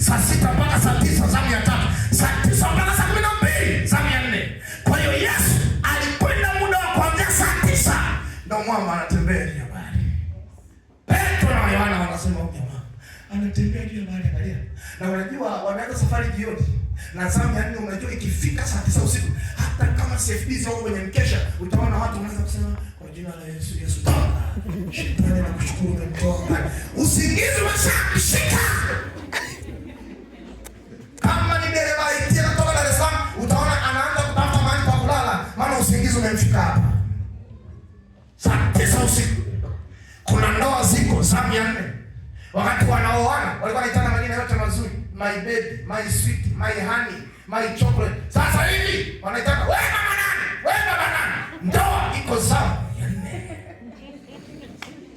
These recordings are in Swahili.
saa 6 mpaka saa 9 zamu ya 3, saa 9 mpaka saa 12 zamu ya 4. Kwa hiyo Yesu alikwenda muda wa kuanzia saa 9 ndio mwamba anatembea juu ya bahari. Petro na Yohana wanasema huyu jamaa anatembea juu ya bahari, angalia. Na unajua wanaanza safari jioni. Na zamu ya 4 unajua ikifika saa 9 usiku, hata kama CFD zao kwenye mkesha, utaona watu wanaanza kusema kwa jina la Yesu, Yesu toka. Shetani na kushukuru na mtoa. Usingizi umeshashika. Kama ni dereva itie kutoka Dar es Salaam, utaona anaanza kutafuta mahali pa kulala, maana usingizi umemfika hapa. Saa 9 usiku. Kuna ndoa ziko zamu ya 4. Wakati wanaoana walikuwa wanaitana majina yote mazuri. My baby, my sweet, my honey, my chocolate. Sasa hivi wanaitana wewe mama nani? Wewe baba nani? Ndoa iko zamu ya 4.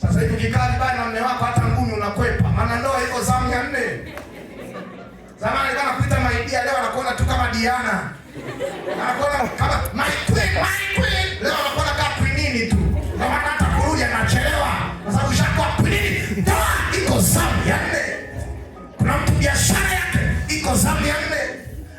Sasa hivi ukikaa vibaya na mume wako hata ngumi unakwepa. Maana ndoa iko zamu ya 4. Zamani kama kuita my dear, leo anakuona tu kama Diana. Anakuona kama my queen, my queen. Leo anakuona kama queen tu. Na hata kurudi anachelewa. Kwa sababu shakuwa queen. Ndoa iko zamu ya 4. Kuna mtu biashara yake iko zamu ya 4.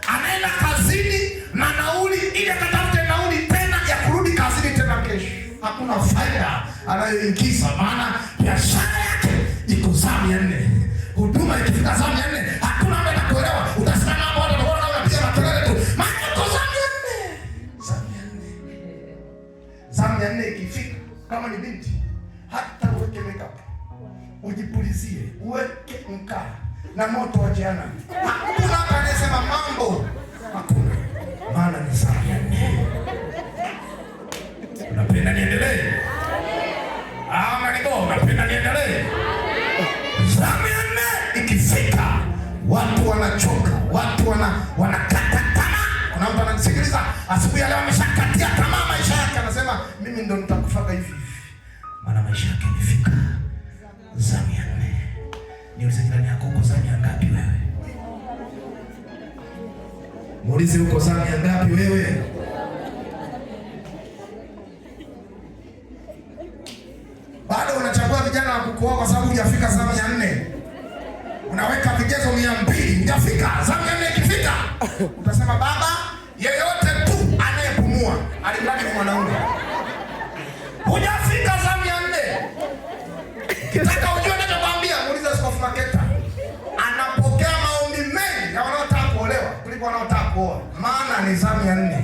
Anaenda kazini na nauli ili akatafute nauli tena ya kurudi kazini tena kesho. Hakuna faida anayoingiza, maana biashara yake iko zamu ya 4. Huduma ikifika zamu ya 4, hakuna mtu atakuelewa. Utasimama hapo watu wanaona unapiga makelele tu. Maana iko zamu ya 4. Zamu ya 4. Zamu ya 4 ikifika, kama ni binti, hata uweke makeup, ujipulizie, uweke mkaa na moto wa jehanamu. Hakuna anayesema mambo. Hakuna. Maana ni zamu ya 4. Unapenda niendelee? Ama niko unapenda niendelee? Zamu ya 4 ikifika, watu wanachoka, watu wanakata tamaa. Kuna mtu ananisikiliza asubuhi leo ameshakatia tamaa maisha yake, anasema mimi ndo nitakufa hivi. Maana maisha yake yamefika zamu ya 4. Ni usikilani yako uko zamu ya ngapi wewe? Muulize uko zamu ya ngapi wewe? Bado unachagua vijana wa kukuoa kwa sababu hujafika zamu ya 4. Unaweka vigezo 200, hujafika zamu ya 4 ikifika. Utasema baba, yeyote tu anayepumua alimradi ni mwanaume. Hujafika zamu ya 4. Kitaka ujue ninachokwambia, muulize Askofu Maketa. Anapokea maombi mengi ya wanaotaka kuolewa kuliko wanaotaka kuoa. Maana ni zamu ya 4.